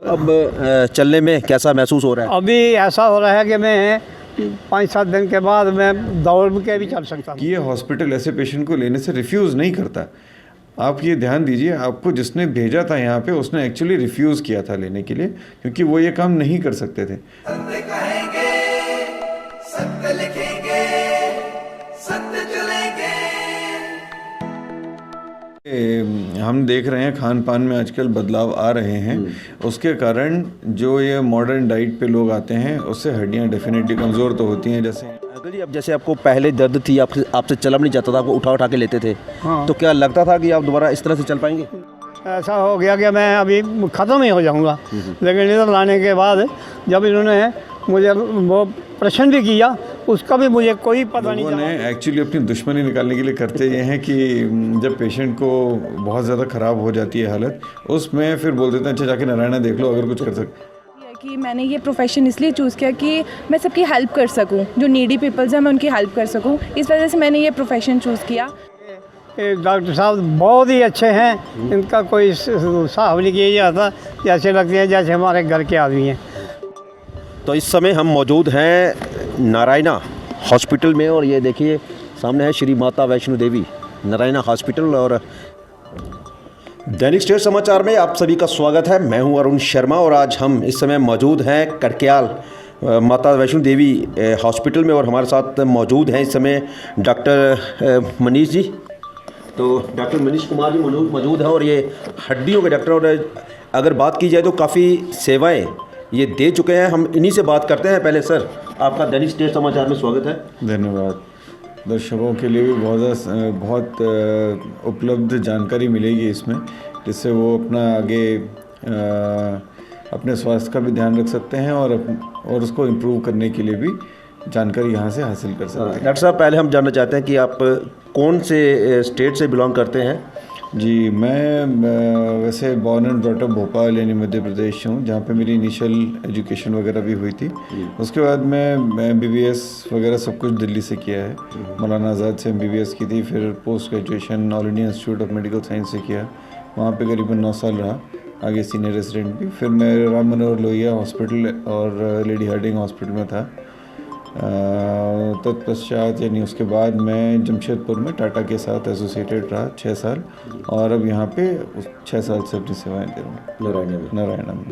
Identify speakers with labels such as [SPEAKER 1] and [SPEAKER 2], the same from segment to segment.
[SPEAKER 1] अब चलने में कैसा महसूस हो रहा है?
[SPEAKER 2] अभी ऐसा हो रहा है कि मैं 5-7 दिन के बाद मैं दौड़ के भी चल सकता हूँ।
[SPEAKER 3] कि ये हॉस्पिटल ऐसे पेशेंट को लेने से रिफ्यूज़ नहीं करता। आप ये ध्यान दीजिए, आपको जिसने भेजा था यहाँ पे उसने एक्चुअली रिफ्यूज़ किया था लेने के लिए, क्योंकि वो ये काम नहीं कर सकते थे।
[SPEAKER 4] सत्य कहेंगे, सत्य लिखेंगे, सत्य चलेंगे।
[SPEAKER 3] हम देख रहे हैं खान पान में आजकल बदलाव आ रहे हैं, उसके कारण जो ये मॉडर्न डाइट पे लोग आते हैं उससे हड्डियाँ डेफिनेटली कमज़ोर तो होती हैं। जैसे
[SPEAKER 1] अंकल जी, अब जैसे आपको पहले दर्द थी, आपसे चला भी नहीं जाता था, आपको उठा उठा के लेते थे,
[SPEAKER 2] हाँ।
[SPEAKER 1] तो क्या लगता था कि आप दोबारा इस तरह से चल पाएंगे?
[SPEAKER 2] ऐसा हो गया कि मैं अभी ख़त्म ही हो जाऊंगा। लेकिन इधर लाने के बाद जब इन्होंने मुझे वो प्रश्न भी किया, उसका भी मुझे कोई पता नहीं
[SPEAKER 3] लोगों
[SPEAKER 2] चला।
[SPEAKER 3] ने एक्चुअली अपनी दुश्मनी निकालने के लिए करते ये हैं कि जब पेशेंट को बहुत ज़्यादा ख़राब हो जाती है हालत, उसमें फिर बोल देते हैं अच्छा जाके नारायणा देख लो अगर कुछ कर सकते।
[SPEAKER 5] कि मैंने ये प्रोफेशन इसलिए चूज़ किया कि मैं सबकी हेल्प कर सकूं, जो नीडी पीपल्स हैं मैं उनकी हेल्प कर सकूं, इस वजह से मैंने ये प्रोफेशन चूज़ किया।
[SPEAKER 2] डॉक्टर साहब बहुत ही अच्छे हैं, इनका कोई हिसाब नहीं किया जाता, जैसे लगते हैं जैसे हमारे घर के आदमी हैं।
[SPEAKER 1] तो इस समय हम मौजूद हैं नारायणा हॉस्पिटल में, और ये देखिए सामने है श्री माता वैष्णो देवी नारायणा हॉस्पिटल। और दैनिक स्टेट समाचार में आप सभी का स्वागत है। मैं हूं अरुण शर्मा और आज हम इस समय मौजूद हैं करक्याल माता वैष्णो देवी हॉस्पिटल में, और हमारे साथ मौजूद हैं इस समय डॉक्टर मनीष जी। तो डॉक्टर मनीष कुमार जी मौजूद हैं और ये हड्डियों के डॉक्टर, और अगर बात की जाए तो काफ़ी सेवाएं ये दे चुके हैं। हम इन्हीं से बात करते हैं। पहले सर, आपका दैनिक स्टेट समाचार में स्वागत है।
[SPEAKER 3] धन्यवाद। दर्शकों के लिए भी बहुत उपलब्ध जानकारी मिलेगी इसमें, जिससे वो अपना आगे अपने स्वास्थ्य का भी ध्यान रख सकते हैं और उसको इम्प्रूव करने के लिए भी जानकारी यहाँ से हासिल कर सकते हैं।
[SPEAKER 1] डॉक्टर साहब, पहले हम जानना चाहते हैं कि आप कौन से स्टेट से बिलोंग करते हैं?
[SPEAKER 3] जी, मैं वैसे born and brought up Bhopal यानी मध्य प्रदेश हूँ, जहाँ पे मेरी इनिशियल एजुकेशन वगैरह भी हुई थी। उसके बाद मैं MBBS वगैरह सब कुछ दिल्ली से किया है। मौलाना आज़ाद से MBBS की थी, फिर post graduation all India institute of medical science से किया, वहाँ पे करीबन 9 साल रहा, आगे सीनियर रेजिडेंट भी। फिर मैं राम मनोहर लोहिया हॉस्पिटल और लेडी हार्डिंग हॉस्पिटल में था। तत्पश्चात यानी उसके बाद मैं जमशेदपुर में टाटा के साथ एसोसिएटेड रहा 6 साल, और अब यहाँ पे 6 साल से अपनी सेवाएं दे रहा हूँ नारायणा में,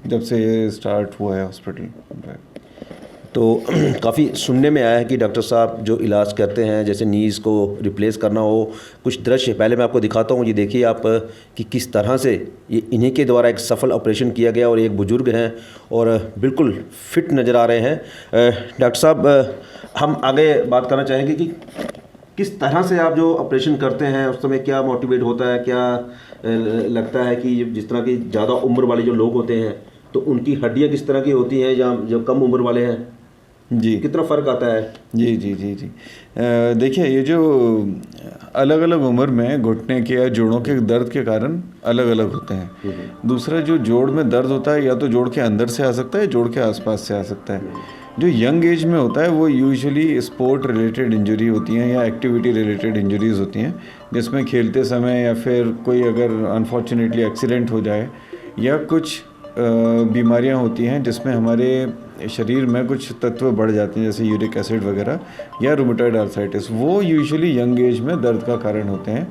[SPEAKER 3] जब से ये स्टार्ट हुआ है हॉस्पिटल।
[SPEAKER 1] तो काफ़ी सुनने में आया है कि डॉक्टर साहब जो इलाज करते हैं, जैसे नीज़ को रिप्लेस करना हो, कुछ दृश्य पहले मैं आपको दिखाता हूँ। ये देखिए आप कि किस तरह से ये इन्हीं के द्वारा एक सफल ऑपरेशन किया गया, और एक बुज़ुर्ग हैं और बिल्कुल फिट नज़र आ रहे हैं। डॉक्टर साहब, हम आगे बात करना चाहेंगे कि किस तरह से आप जो ऑपरेशन करते हैं उस समय क्या मोटिवेट होता है, क्या लगता है कि जिस तरह की ज़्यादा उम्र वाले जो लोग होते हैं तो उनकी हड्डियाँ किस तरह की होती हैं, या जो कम उम्र वाले हैं
[SPEAKER 3] जी
[SPEAKER 1] कितना फ़र्क आता है?
[SPEAKER 3] जी जी जी जी देखिए, ये जो अलग अलग उम्र में घुटने के या जोड़ों के दर्द के कारण अलग अलग होते हैं। दूसरा, जो जोड़ में दर्द होता है या तो जोड़ के अंदर से आ सकता है, जोड़ के आसपास से आ सकता है। जो यंग एज में होता है वो यूजुअली स्पोर्ट रिलेटेड इंजरी होती हैं या एक्टिविटी रिलेटेड इंजरीज़ होती हैं, जिसमें खेलते समय या फिर कोई अगर अनफॉर्चुनेटली एक्सीडेंट हो जाए, या कुछ बीमारियां होती हैं जिसमें हमारे शरीर में कुछ तत्व बढ़ जाते हैं, जैसे यूरिक एसिड वगैरह या रूमेटॉइड आर्थराइटिस, वो यूजुअली यंग एज में दर्द का कारण होते हैं।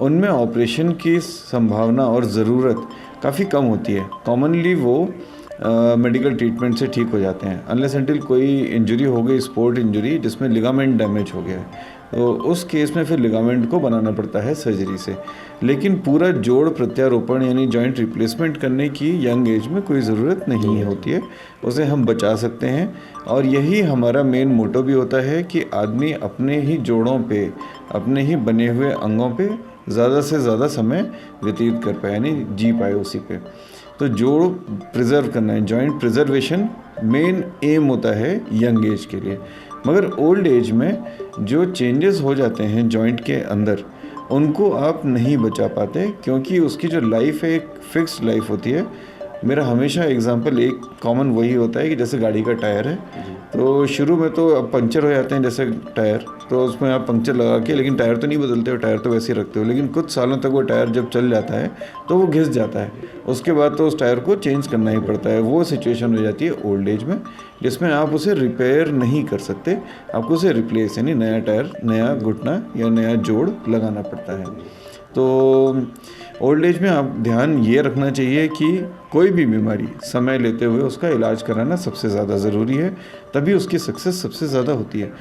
[SPEAKER 3] उनमें ऑपरेशन की संभावना और ज़रूरत काफ़ी कम होती है। कॉमनली वो मेडिकल ट्रीटमेंट से ठीक हो जाते हैं, अनलेस अनटिल कोई इंजरी हो गई, स्पोर्ट इंजरी जिसमें लिगामेंट डैमेज हो गया है, तो उस केस में फिर लिगामेंट को बनाना पड़ता है सर्जरी से। लेकिन पूरा जोड़ प्रत्यारोपण यानी जॉइंट रिप्लेसमेंट करने की यंग एज में कोई ज़रूरत नहीं होती है, उसे हम बचा सकते हैं। और यही हमारा मेन मोटो भी होता है कि आदमी अपने ही जोड़ों पे, अपने ही बने हुए अंगों पे ज़्यादा से ज़्यादा समय व्यतीत कर पाए, यानी जी पाए उसी पे। तो जोड़ प्रिजर्व करना है, जॉइंट प्रिजर्वेशन मेन एम होता है यंग एज के लिए। मगर ओल्ड एज में जो चेंजेस हो जाते हैं जॉइंट के अंदर, उनको आप नहीं बचा पाते, क्योंकि उसकी जो लाइफ है एक फिक्स्ड लाइफ होती है। मेरा हमेशा एग्जांपल एक कॉमन वही होता है कि जैसे गाड़ी का टायर है, तो शुरू में तो अब पंचर हो जाते हैं जैसे टायर, तो उसमें आप पंक्चर लगा के, लेकिन टायर तो नहीं बदलते हो, टायर तो वैसे ही रखते हो, लेकिन कुछ सालों तक वो टायर जब चल जाता है तो वो घिस जाता है, उसके बाद तो उस टायर को चेंज करना ही पड़ता है। वो सिचुएशन हो जाती है ओल्ड एज में, जिसमें आप उसे रिपेयर नहीं कर सकते, आपको उसे रिप्लेस यानी नया टायर, नया घुटना या नया जोड़ लगाना पड़ता है। तो ओल्ड एज में आप ध्यान ये रखना चाहिए कि कोई भी बीमारी समय लेते हुए उसका इलाज कराना सबसे ज़्यादा ज़रूरी है, तभी उसकी सक्सेस सबसे ज़्यादा होती है।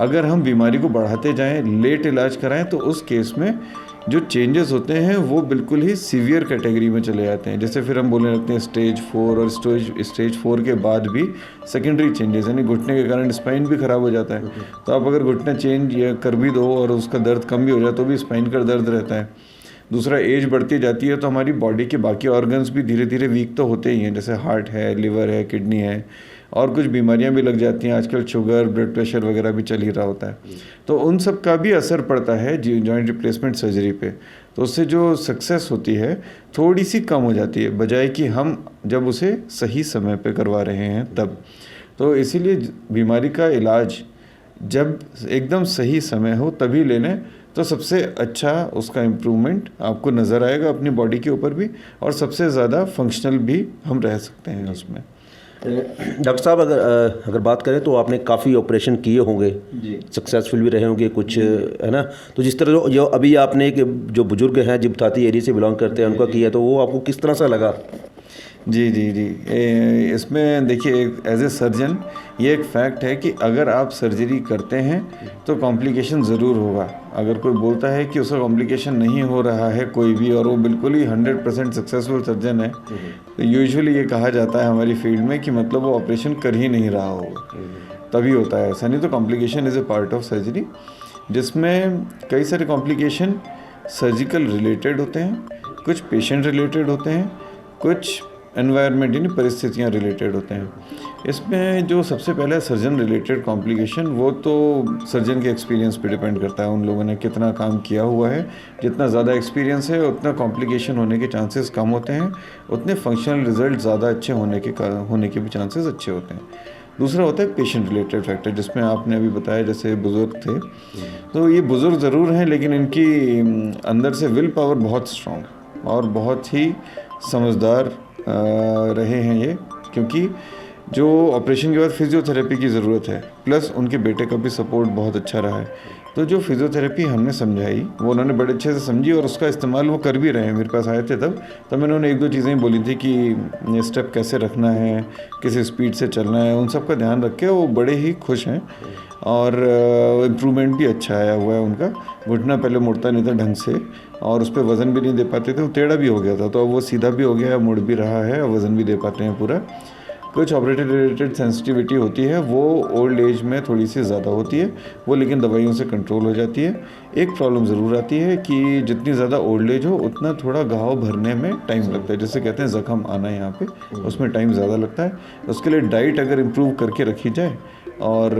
[SPEAKER 3] अगर हम बीमारी को बढ़ाते जाएं, लेट इलाज कराएं, तो उस केस में जो चेंजेस होते हैं वो बिल्कुल ही सीवियर कैटेगरी में चले जाते हैं। जैसे फिर हम बोलने लगते हैं स्टेज 4, और स्टेज 4 के बाद भी सेकेंडरी चेंजेस, यानी घुटने के कारण स्पाइन भी ख़राब हो जाता है। तो आप अगर घुटना चेंज या कर भी दो और उसका दर्द कम भी हो जाए तो भी स्पाइन का दर्द रहता है। दूसरा, एज बढ़ती जाती है तो हमारी बॉडी के बाकी ऑर्गन्स भी धीरे धीरे वीक तो होते ही हैं, जैसे हार्ट है, लिवर है, किडनी है, और कुछ बीमारियां भी लग जाती हैं। आजकल शुगर, ब्लड प्रेशर वगैरह भी चल ही रहा होता है, तो उन सब का भी असर पड़ता है जॉइंट रिप्लेसमेंट सर्जरी पे। तो उससे जो सक्सेस होती है थोड़ी सी कम हो जाती है, बजाय कि हम जब उसे सही समय पे करवा रहे हैं तब। तो इसीलिए बीमारी का इलाज जब एकदम सही समय हो तभी ले लें, तो सबसे अच्छा उसका इम्प्रूवमेंट आपको नज़र आएगा अपनी बॉडी के ऊपर भी, और सबसे ज़्यादा फंक्शनल भी हम रह सकते हैं उसमें।
[SPEAKER 1] डॉक्टर साहब, अगर बात करें तो आपने काफ़ी ऑपरेशन किए होंगे जी, सक्सेसफुल भी रहे होंगे कुछ, है ना? तो जिस तरह जो अभी आपने जो बुजुर्ग हैं जिब्ताती एरिया से बिलोंग करते हैं उनका किया, तो वो आपको किस तरह से लगा?
[SPEAKER 3] जी जी जी, इसमें देखिए, एज ए सर्जन ये एक फैक्ट है कि अगर आप सर्जरी करते हैं तो कॉम्प्लिकेशन ज़रूर होगा। अगर कोई बोलता है कि उसका कॉम्प्लिकेशन नहीं हो रहा है कोई भी, और वो बिल्कुल ही 100% सक्सेसफुल सर्जन है, तो यूजुअली ये कहा जाता है हमारी फील्ड में कि मतलब वो ऑपरेशन कर ही नहीं रहा होगा, तभी होता है ऐसा। नहीं तो complication is a part of surgery, जिसमें कई सारे कॉम्प्लिकेशन सर्जिकल रिलेटेड होते हैं, कुछ पेशेंट रिलेटेड होते हैं, कुछ एनवायरनमेंट यानी परिस्थितियाँ रिलेटेड होते हैं। इसमें जो सबसे पहले सर्जन रिलेटेड कॉम्प्लिकेशन, वो तो सर्जन के एक्सपीरियंस पे डिपेंड करता है, उन लोगों ने कितना काम किया हुआ है। जितना ज़्यादा एक्सपीरियंस है उतना कॉम्प्लिकेशन होने के चांसेस कम होते हैं, उतने फंक्शनल रिजल्ट ज़्यादा अच्छे होने के भी चांसेस अच्छे होते हैं। दूसरा होता है पेशेंट रिलेटेड फैक्टर, जिसमें आपने अभी बताया जैसे बुज़ुर्ग थे, तो ये बुज़ुर्ग ज़रूर हैं, लेकिन इनकी अंदर से विल पावर बहुत स्ट्रॉन्ग और बहुत ही समझदार रहे हैं ये, क्योंकि जो ऑपरेशन के बाद फिजियोथेरेपी की ज़रूरत है, प्लस उनके बेटे का भी सपोर्ट बहुत अच्छा रहा है। तो जो फिजियोथेरेपी हमने समझाई वो उन्होंने बड़े अच्छे से समझी, और उसका इस्तेमाल वो कर भी रहे हैं। मेरे पास आए थे तब मैंने उन्हें 1-2 चीज़ें बोली थी कि ये स्टेप कैसे रखना है, किस स्पीड से चलना है, उन सब का ध्यान रख के वो बड़े ही खुश हैं, और इम्प्रूवमेंट भी अच्छा आया हुआ है उनका। घुटना पहले मुड़ता नहीं था ढंग से, और उस पर वज़न भी नहीं दे पाते थे, वो टेढ़ा भी हो गया था, तो अब वो सीधा भी हो गया है, मुड़ भी रहा है, और वज़न भी दे पाते हैं पूरा। कुछ ऑपरेटिव रिलेटेड सेंसिटिविटी होती है, वो ओल्ड एज में थोड़ी सी ज़्यादा होती है, वो लेकिन दवाइयों से कंट्रोल हो जाती है। एक प्रॉब्लम ज़रूर आती है कि जितनी ज़्यादा ओल्ड एज हो उतना थोड़ा घाव भरने में टाइम लगता है, जैसे कहते हैं ज़ख्म आना यहाँ पे, उसमें टाइम ज़्यादा लगता है। उसके लिए डाइट अगर इम्प्रूव करके रखी जाए, और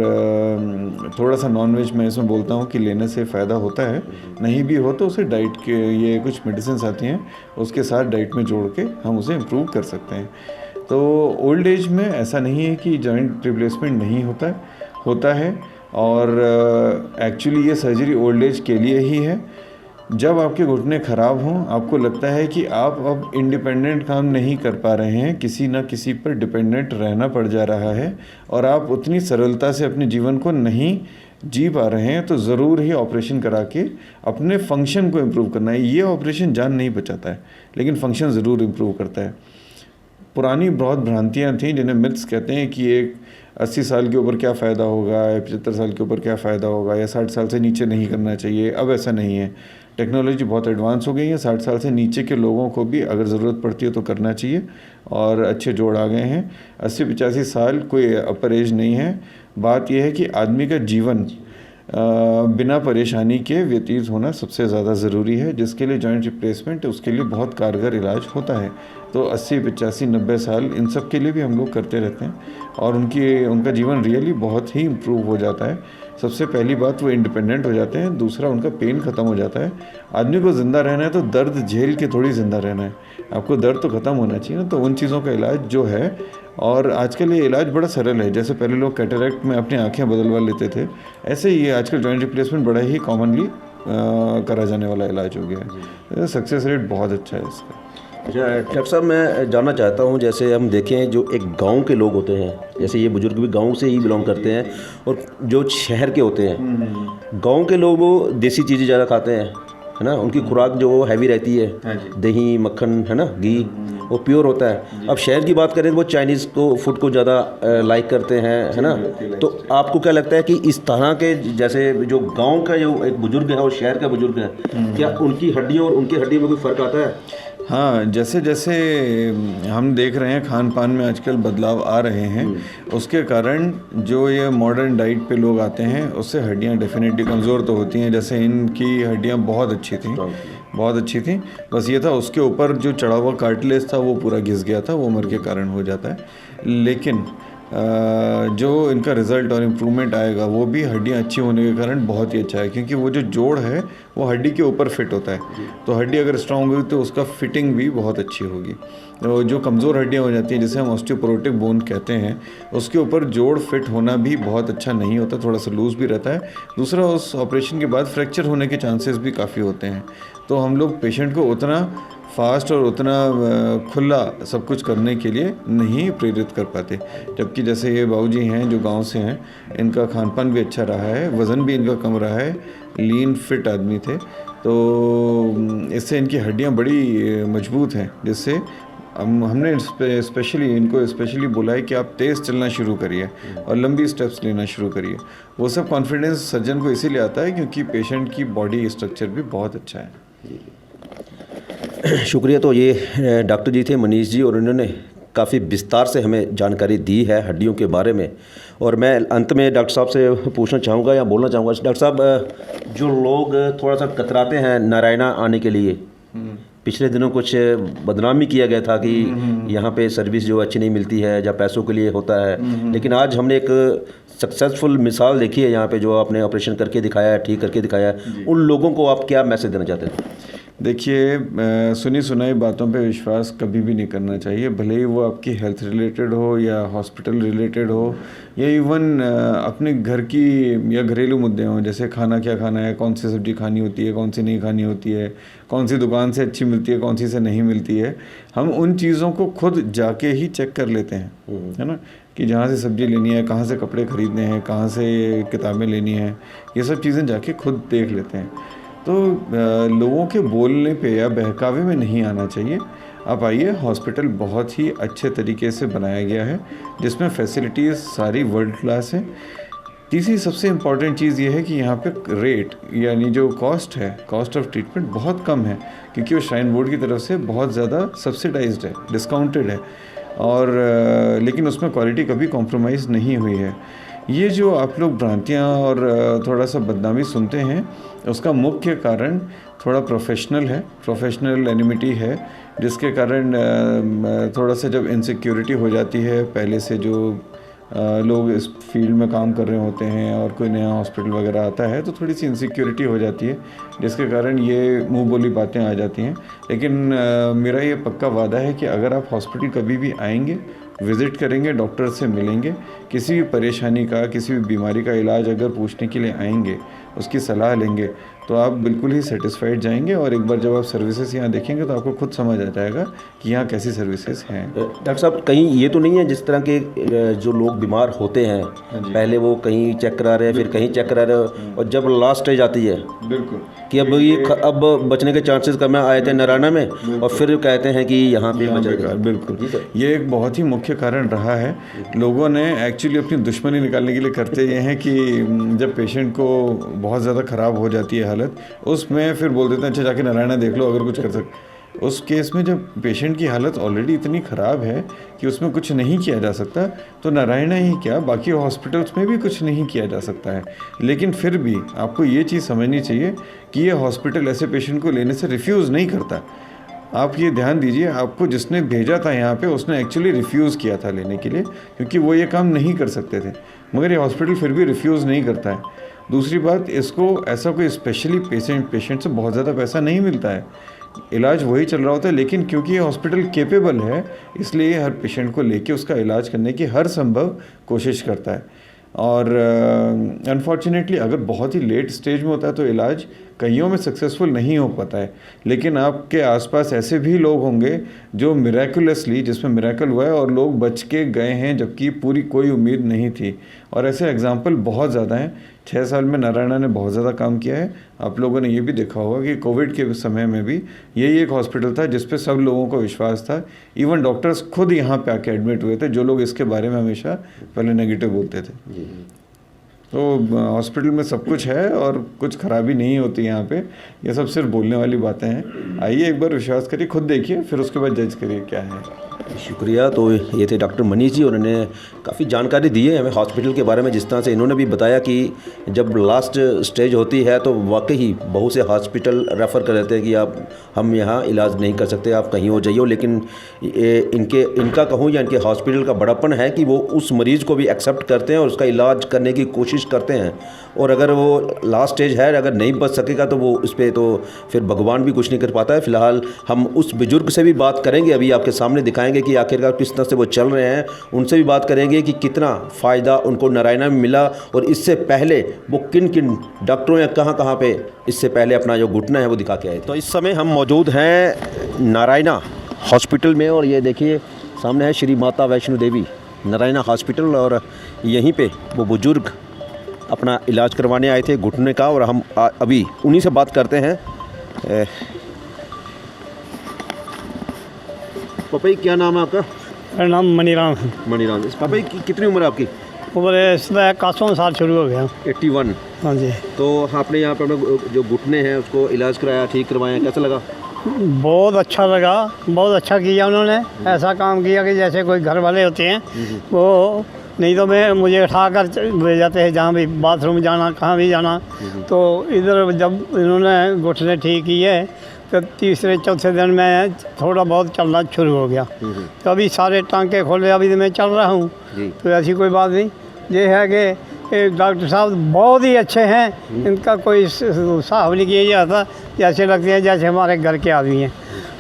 [SPEAKER 3] थोड़ा सा नॉनवेज मैं इसमें बोलता हूँ कि लेने से फ़ायदा होता है, नहीं भी हो तो उसे डाइट के, ये कुछ मेडिसिन आती हैं उसके साथ डाइट में जोड़ के हम उसे इम्प्रूव कर सकते हैं। तो ओल्ड एज में ऐसा नहीं है कि जॉइंट रिप्लेसमेंट नहीं होता है, और एक्चुअली ये सर्जरी ओल्ड एज के लिए ही है। जब आपके घुटने ख़राब हों, आपको लगता है कि आप अब इंडिपेंडेंट काम नहीं कर पा रहे हैं, किसी न किसी पर डिपेंडेंट रहना पड़ जा रहा है, और आप उतनी सरलता से अपने जीवन को नहीं जी पा रहे हैं, तो ज़रूर ही ऑपरेशन करा के अपने फंक्शन को इम्प्रूव करना है। ये ऑपरेशन जान नहीं बचाता है, लेकिन फंक्शन ज़रूर इम्प्रूव करता है। पुरानी बहुत भ्रांतियाँ थीं, जिन्हें मिथ्स कहते हैं कि एक 80 साल के ऊपर क्या फ़ायदा होगा, या 75 साल के ऊपर क्या फ़ायदा होगा, या 60 साल से नीचे नहीं करना चाहिए। अब ऐसा नहीं है, टेक्नोलॉजी बहुत एडवांस हो गई है, 60 साल से नीचे के लोगों को भी अगर ज़रूरत पड़ती है तो करना चाहिए, और अच्छे जोड़ आ गए हैं। 80-85 साल कोई अपर एज नहीं है। बात यह है कि आदमी का जीवन बिना परेशानी के व्यतीत होना सबसे ज़्यादा ज़रूरी है, जिसके लिए जॉइंट रिप्लेसमेंट उसके लिए बहुत कारगर इलाज होता है। तो 80, 85, 90 साल इन सब के लिए भी हम लोग करते रहते हैं, और उनका जीवन रियली बहुत ही इम्प्रूव हो जाता है। सबसे पहली बात, वो इंडिपेंडेंट हो जाते हैं। दूसरा, उनका पेन ख़त्म हो जाता है। आदमी को ज़िंदा रहना है तो दर्द झेल के थोड़ी ज़िंदा रहना है, आपको दर्द तो ख़त्म होना चाहिए ना, तो उन चीज़ों का इलाज जो है, और आजकल ये इलाज बड़ा सरल है। जैसे पहले लोग कैटरेक्ट में अपनी आंखें बदलवा लेते थे, ऐसे ही आजकल जॉइंट रिप्लेसमेंट बड़ा ही कॉमनली करा जाने वाला इलाज हो गया है। सक्सेस रेट बहुत अच्छा है इसका।
[SPEAKER 1] अच्छा डॉक्टर साहब, मैं जानना चाहता हूँ, जैसे हम देखें जो एक गांव के लोग होते हैं, जैसे ये बुजुर्ग भी गांव से ही बिलोंग करते हैं, और जो शहर के होते हैं, गांव के लोग वो देसी चीज़ें ज़्यादा खाते हैं, है ना, उनकी खुराक जो हैवी रहती है, दही मक्खन, है ना, घी, वो प्योर होता है। अब शहर की बात करें तो वो चाइनीज़ को फूड को ज़्यादा लाइक करते हैं, है ना। तो आपको क्या लगता है कि इस तरह के, जैसे जो गांव का जो एक बुजुर्ग है और शहर का बुजुर्ग है, क्या उनकी हड्डियों और उनकी हड्डियों में कोई फ़र्क आता है?
[SPEAKER 3] हाँ, जैसे जैसे हम देख रहे हैं खान पान में आजकल बदलाव आ रहे हैं, उसके कारण जो ये मॉडर्न डाइट पे लोग आते हैं, उससे हड्डियाँ डेफिनेटली कमज़ोर तो होती हैं। जैसे इनकी हड्डियाँ बहुत अच्छी थी, बस ये था उसके ऊपर जो चढ़ा हुआ कार्टिलेज था वो पूरा घिस गया था, वो उम्र के कारण हो जाता है। लेकिन जो इनका रिज़ल्ट और इम्प्रूवमेंट आएगा वो भी हड्डियाँ अच्छी होने के कारण बहुत ही अच्छा है, क्योंकि वो जो जोड़ है वो हड्डी के ऊपर फिट होता है। तो हड्डी अगर स्ट्रांग होगी तो उसका फिटिंग भी बहुत अच्छी होगी। तो जो कमज़ोर हड्डियाँ हो जाती हैं, जिसे हम ऑस्टियोपोरोटिक बोन कहते हैं, उसके ऊपर जोड़ फिट होना भी बहुत अच्छा नहीं होता, थोड़ा सा लूज़ भी रहता है। दूसरा, उस ऑपरेशन के बाद फ्रैक्चर होने के चांसेस भी काफ़ी होते हैं। तो हम लोग पेशेंट को उतना फास्ट और उतना खुला सब कुछ करने के लिए नहीं प्रेरित कर पाते। जबकि जैसे ये बाबूजी हैं जो गांव से हैं, इनका खान पान भी अच्छा रहा है, वज़न भी इनका कम रहा है, लीन फिट आदमी थे, तो इससे इनकी हड्डियां बड़ी मजबूत हैं। जिससे हमने स्पेशली बोला है कि आप तेज़ चलना शुरू करिए और लंबी स्टेप्स लेना शुरू करिए। वो सब कॉन्फिडेंस सर्जन को इसीलिए आता है क्योंकि पेशेंट की बॉडी स्ट्रक्चर भी बहुत अच्छा है।
[SPEAKER 1] शुक्रिया। तो ये डॉक्टर जी थे, मनीष जी, और उन्होंने काफ़ी विस्तार से हमें जानकारी दी है हड्डियों के बारे में। और मैं अंत में डॉक्टर साहब से पूछना चाहूँगा या बोलना चाहूँगा, डॉक्टर साहब, जो लोग थोड़ा सा कतराते हैं नारायणा आने के लिए, पिछले दिनों कुछ बदनामी किया गया था कि यहाँ पे सर्विस जो अच्छी नहीं मिलती है या पैसों के लिए होता है, लेकिन आज हमने एक सक्सेसफुल मिसाल देखी है यहाँ पे, जो आपने ऑपरेशन करके दिखाया है, ठीक करके दिखाया है। उन लोगों को आप क्या मैसेज देना चाहते हैं?
[SPEAKER 3] देखिए, सुनी सुनाई बातों पे विश्वास कभी भी नहीं करना चाहिए, भले ही वो आपकी हेल्थ रिलेटेड हो या हॉस्पिटल रिलेटेड हो या इवन अपने घर की या घरेलू मुद्दे हों, जैसे खाना क्या खाना है, कौन सी सब्ज़ी खानी होती है, कौन सी नहीं खानी होती है, कौन सी दुकान से अच्छी मिलती है, कौन सी से नहीं मिलती है। हम उन चीज़ों को खुद जाके ही चेक कर लेते हैं, है ना, कि जहाँ से सब्ज़ी लेनी है, कहाँ से कपड़े ख़रीदने हैं, कहाँ से किताबें लेनी हैं, ये सब चीज़ें जाके खुद देख लेते हैं। तो लोगों के बोलने पे या बहकावे में नहीं आना चाहिए। आप आइए, हॉस्पिटल बहुत ही अच्छे तरीके से बनाया गया है, जिसमें फैसिलिटीज़ सारी वर्ल्ड क्लास है। तीसरी सबसे इम्पॉर्टेंट चीज़ ये है कि यहाँ पे रेट यानी जो कॉस्ट है, कॉस्ट ऑफ ट्रीटमेंट बहुत कम है, क्योंकि वो श्राइन बोर्ड की तरफ से बहुत ज़्यादा सब्सिडाइज्ड है, डिस्काउंटेड है, और लेकिन उसमें क्वालिटी कभी कॉम्प्रोमाइज़ नहीं हुई है। ये जो आप लोग भ्रांतियाँ और थोड़ा सा बदनामी सुनते हैं, उसका मुख्य कारण थोड़ा प्रोफेशनल एनिमिटी है, जिसके कारण थोड़ा सा जब इनसिक्योरिटी हो जाती है, पहले से जो लोग इस फील्ड में काम कर रहे होते हैं और कोई नया हॉस्पिटल वगैरह आता है, तो थोड़ी सी इनसिक्योरिटी हो जाती है, जिसके कारण ये मुंह बोली बातें आ जाती हैं। लेकिन मेरा ये पक्का वादा है कि अगर आप हॉस्पिटल कभी भी आएंगे, विज़िट करेंगे, डॉक्टर से मिलेंगे, किसी भी परेशानी का, किसी भी बीमारी का इलाज अगर पूछने के लिए आएंगे, उसकी सलाह लेंगे, तो आप बिल्कुल ही सेटिस्फाइड जाएंगे। और एक बार जब आप सर्विसेज यहाँ देखेंगे तो आपको खुद समझ आ जाएगा कि यहाँ कैसी सर्विसेज हैं।
[SPEAKER 1] डॉक्टर साहब, कहीं ये तो नहीं है जिस तरह के जो लोग बीमार होते हैं, पहले वो कहीं चेक करा रहे हैं, फिर कहीं चेक करा रहे हैं, और जब लास्ट स्टेज आती है
[SPEAKER 3] बिल्कुल
[SPEAKER 1] कि अब बचने के चांसेस कम आए थे नारायणा में, और फिर कहते हैं कि यहाँ पे बचा।
[SPEAKER 3] बिल्कुल, ये एक बहुत ही मुख्य कारण रहा है। लोगों ने एक्चुअली अपनी दुश्मनी निकालने के लिए करते ये हैं कि जब पेशेंट को बहुत ज़्यादा ख़राब हो जाती है हालत, उसमें फिर बोल देते हैं अच्छा जाके नारायणा देख लो अगर कुछ कर सकते। उस केस में जब पेशेंट की हालत ऑलरेडी इतनी ख़राब है कि उसमें कुछ नहीं किया जा सकता, तो नारायणा ही क्या, बाकी हॉस्पिटल्स में भी कुछ नहीं किया जा सकता है। लेकिन फिर भी आपको ये चीज़ समझनी चाहिए कि ये हॉस्पिटल ऐसे पेशेंट को लेने से रिफ्यूज़ नहीं करता। आप ये ध्यान दीजिए, आपको जिसने भेजा था यहाँ पे, उसने एक्चुअली रिफ्यूज़ किया था लेने के लिए, क्योंकि वो ये काम नहीं कर सकते थे, मगर ये हॉस्पिटल फिर भी रिफ्यूज़ नहीं करता है। दूसरी बात, इसको ऐसा कोई स्पेशली पेशेंट से बहुत ज़्यादा पैसा नहीं मिलता है। इलाज वही चल रहा होता है, लेकिन क्योंकि ये हॉस्पिटल केपेबल है इसलिए हर पेशेंट को लेके उसका इलाज करने की हर संभव कोशिश करता है। और अनफॉर्चुनेटली अगर बहुत ही लेट स्टेज में होता है तो इलाज कईयों में सक्सेसफुल नहीं हो पाता है, लेकिन आपके आसपास ऐसे भी लोग होंगे जो मिराकुलसली, जिसमें मिराकल हुआ है और लोग बच के गए हैं जबकि पूरी कोई उम्मीद नहीं थी। और ऐसे एग्जाम्पल बहुत ज़्यादा हैं। 6 साल में नारायणा ने बहुत ज़्यादा काम किया है। आप लोगों ने ये भी देखा होगा कि कोविड के समय में भी यही एक हॉस्पिटल था जिस पे सब लोगों को विश्वास था। इवन डॉक्टर्स खुद यहाँ पे आके एडमिट हुए थे जो लोग इसके बारे में हमेशा पहले नेगेटिव बोलते थे। तो हॉस्पिटल में सब कुछ है और कुछ खराबी नहीं होती यहाँ पे। ये सब सिर्फ बोलने वाली बातें हैं। आइए एक बार विश्वास करिए, खुद देखिए, फिर उसके बाद जज करिए क्या है।
[SPEAKER 1] शुक्रिया। तो ये थे डॉक्टर मनीष जी, उन्होंने काफ़ी जानकारी दी है हमें हॉस्पिटल के बारे में। जिस तरह से इन्होंने भी बताया कि जब लास्ट स्टेज होती है तो वाकई बहुत से हॉस्पिटल रेफ़र कर देते हैं कि आप हम यहाँ इलाज नहीं कर सकते, आप कहीं हो जाइए। लेकिन इनका कहूँ या इनके हॉस्पिटल का बड़ापन है कि वो उस मरीज़ को भी एक्सेप्ट करते हैं और उसका इलाज करने की कोशिश करते हैं। और अगर वो लास्ट स्टेज है, अगर नहीं बच सकेगा तो वो इस पर तो फिर भगवान भी कुछ नहीं कर पाता है। फ़िलहाल हम उस बुजुर्ग से भी बात करेंगे, अभी आपके सामने दिखाएंगे कि आखिरकार किस तरह से वो चल रहे हैं। उनसे भी बात करेंगे कि कितना फ़ायदा उनको नारायणा में मिला और इससे पहले वो किन किन डॉक्टरों या कहाँ पे इससे पहले अपना जो घुटना है वो दिखा के आए थे। तो इस समय हम मौजूद हैं नारायणा हॉस्पिटल में और ये देखिए सामने है श्री माता वैष्णो देवी नारायणा हॉस्पिटल और यहीं पे वो बुज़ुर्ग अपना इलाज करवाने आए थे घुटने का। और हम अभी उन्हीं से बात करते हैं। पापा जी क्या नाम है आपका?
[SPEAKER 2] मेरा नाम मनीराम है।
[SPEAKER 1] मणिराम। पापा जी कितनी उम्र है आपकी?
[SPEAKER 2] उम्र इसमें 81 साल शुरू हो गया।
[SPEAKER 1] 81।
[SPEAKER 2] हाँ जी।
[SPEAKER 1] तो आपने यहाँ पे अपना जो घुटने हैं उसको इलाज कराया, ठीक करवाया, कैसा लगा?
[SPEAKER 2] बहुत अच्छा लगा, बहुत अच्छा किया उन्होंने। ऐसा काम किया कि जैसे कोई घर वाले होते हैं वो, नहीं तो मुझे उठा कर ले जाते हैं जहाँ भी बाथरूम जाना, कहाँ भी जाना। तो इधर जब इन्होंने घुटने ठीक किए तो तीसरे चौथे दिन मैं थोड़ा बहुत चलना शुरू हो गया। तो अभी सारे टांके खोले, अभी तो मैं चल रहा हूँ। तो ऐसी कोई बात नहीं। ये है कि डॉक्टर साहब बहुत ही अच्छे हैं, इनका कोई हिसाब नहीं किया जाता। जैसे लगते हैं जैसे हमारे घर के आदमी हैं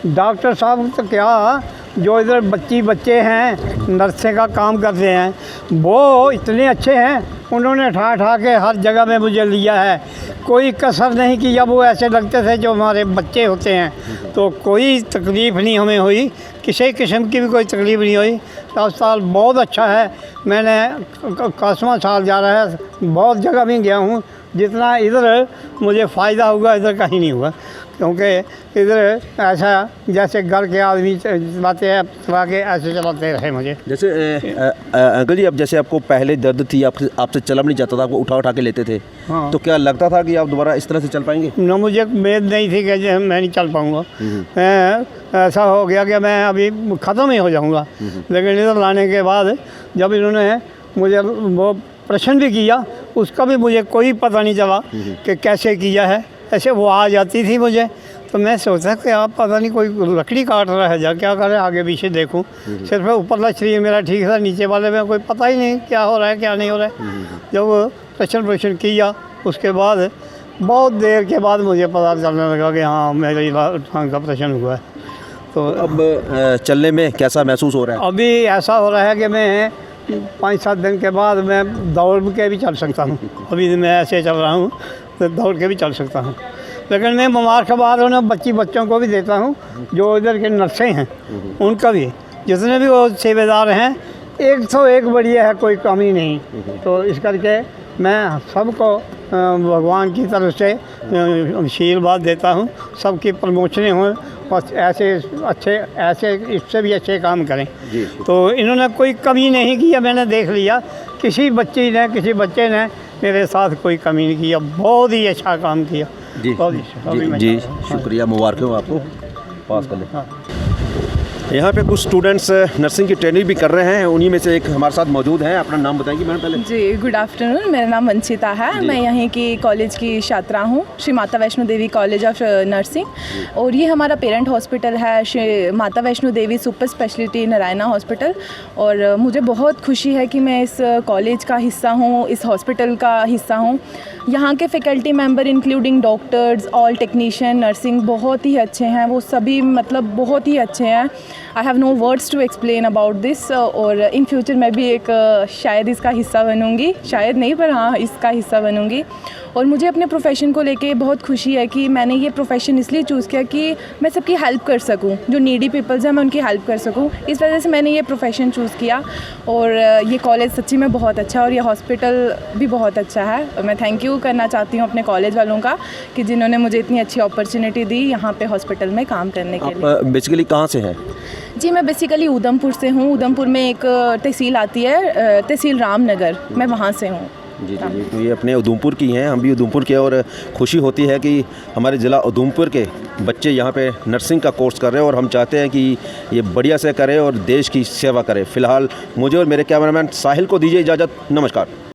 [SPEAKER 2] डॉक्टर साहब। तो क्या जो इधर बच्चे हैं नर्सें का काम करते हैं वो इतने अच्छे हैं, उन्होंने ठा के हर जगह में मुझे लिया है, कोई कसर नहीं किया। वो ऐसे लगते थे जो हमारे बच्चे होते हैं। तो कोई तकलीफ़ नहीं हमें हुई, किसी किस्म की भी कोई तकलीफ़ नहीं हुई। अस्पताल बहुत अच्छा है। मैंने 81वां साल जा रहा है, बहुत जगह भी गया हूँ। जितना इधर मुझे फ़ायदा हुआ इधर कहीं नहीं हुआ, क्योंकि इधर ऐसा जैसे घर के आदमी चलाते हैं, चला के ऐसे चलाते रहे मुझे।
[SPEAKER 1] जैसे अंकल जी, अब जैसे आपको पहले दर्द थी, आपसे चला नहीं जाता था, आपको उठा के लेते थे।
[SPEAKER 2] हाँ।
[SPEAKER 1] तो क्या लगता था कि आप दोबारा इस तरह से चल पाएंगे?
[SPEAKER 2] न, मुझे उम्मीद नहीं थी कि मैं नहीं चल पाऊँगा। ऐसा हो गया कि मैं अभी ख़त्म ही हो जाऊँगा। लेकिन इधर लाने के बाद जब इन्होंने मुझे वो प्रश्न भी किया, उसका भी मुझे कोई पता नहीं चला कि कैसे किया है। ऐसे वो आ जाती थी मुझे, तो मैं सोचता कि आप पता नहीं कोई लकड़ी काट रहा है, जा क्या करे, आगे पीछे देखूं। सिर्फ ऊपरला शरीर मेरा ठीक था, नीचे वाले में कोई पता ही नहीं क्या हो रहा है क्या नहीं हो रहा है। जब प्रश्न किया उसके बाद बहुत देर के बाद मुझे पता चलने लगा कि हाँ मेरे टांग का प्रश्न हुआ है। तो
[SPEAKER 1] अब चलने में कैसा महसूस हो रहा है?
[SPEAKER 2] अभी ऐसा हो रहा है कि मैं 5-7 दिन के बाद मैं दौड़ के भी चल सकता हूँ। अभी मैं ऐसे चल रहा हूँ तो दौड़ के भी चल सकता हूँ। लेकिन मैं बीमार के बाद उन्हें बच्चों को भी देता हूँ, जो इधर के नर्सें हैं उनका भी, जितने भी वो सेवेदार हैं, 101 बढ़िया है, कोई कमी नहीं। तो इस करके मैं सबको भगवान की तरफ से आशीर्वाद देता हूँ, सबकी प्रमोशनें हों और ऐसे इससे भी अच्छे काम करें। तो इन्होंने कोई कमी नहीं किया, मैंने देख लिया। किसी बच्चे ने मेरे साथ कोई कमी नहीं किया, बहुत ही अच्छा काम किया।
[SPEAKER 1] जी शुक्रिया, मुबारक हो आपको। पास कर लें। यहाँ पे कुछ स्टूडेंट्स नर्सिंग की ट्रेनिंग भी कर रहे हैं, उन्हीं में से एक हमारे साथ मौजूद हैं। अपना नाम बताएंगी मैडम पहले?
[SPEAKER 5] जी, गुड आफ्टरनून। मेरा नाम वंशिता है। मैं यहीं की कॉलेज की छात्रा हूँ, Shri Mata Vaishno Devi college of nursing. और ये हमारा पेरेंट हॉस्पिटल है, Shri Mata Vaishno Devi super speciality Narayana hospital. और मुझे बहुत खुशी है कि मैं इस कॉलेज का हिस्सा हूँ, इस हॉस्पिटल का हिस्सा हूँ। यहाँ के faculty member including doctors, all technician, nursing बहुत ही अच्छे हैं। वो सभी मतलब बहुत ही अच्छे हैं। I have no words to explain about this. और इन फ्यूचर मैं भी एक शायद इसका हिस्सा बनूंगी, शायद नहीं पर हाँ इसका हिस्सा बनूंगी। और मुझे अपने प्रोफेशन को लेके बहुत खुशी है कि मैंने ये प्रोफेशन इसलिए चूज़ किया कि मैं सबकी हेल्प कर सकूं, जो नीडी पीपल्स हैं मैं उनकी हेल्प कर सकूं। इस वजह से मैंने ये प्रोफेशन चूज़ किया। और ये कॉलेज सच्ची में बहुत अच्छा है और ये हॉस्पिटल भी बहुत अच्छा है। और मैं थैंक यू करना चाहती हूँ अपने कॉलेज वालों का कि जिन्होंने मुझे इतनी अच्छी अपॉर्चुनिटी दी यहाँ पे हॉस्पिटल में काम करने के लिए।
[SPEAKER 1] आप बेसिकली कहाँ से हैं?
[SPEAKER 5] जी, मैं बेसिकली उधमपुर से हूँ। उधमपुर में एक तहसील आती है, तहसील रामनगर, मैं वहाँ से हूँ।
[SPEAKER 1] जी जी जी, तो ये अपने उधमपुर की हैं, हम भी उधमपुर के। और खुशी होती है कि हमारे ज़िला उधमपुर के बच्चे यहाँ पे नर्सिंग का कोर्स कर रहे हैं और हम चाहते हैं कि ये बढ़िया से करें और देश की सेवा करें। फ़िलहाल मुझे और मेरे कैमरामैन साहिल को दीजिए इजाज़त। नमस्कार।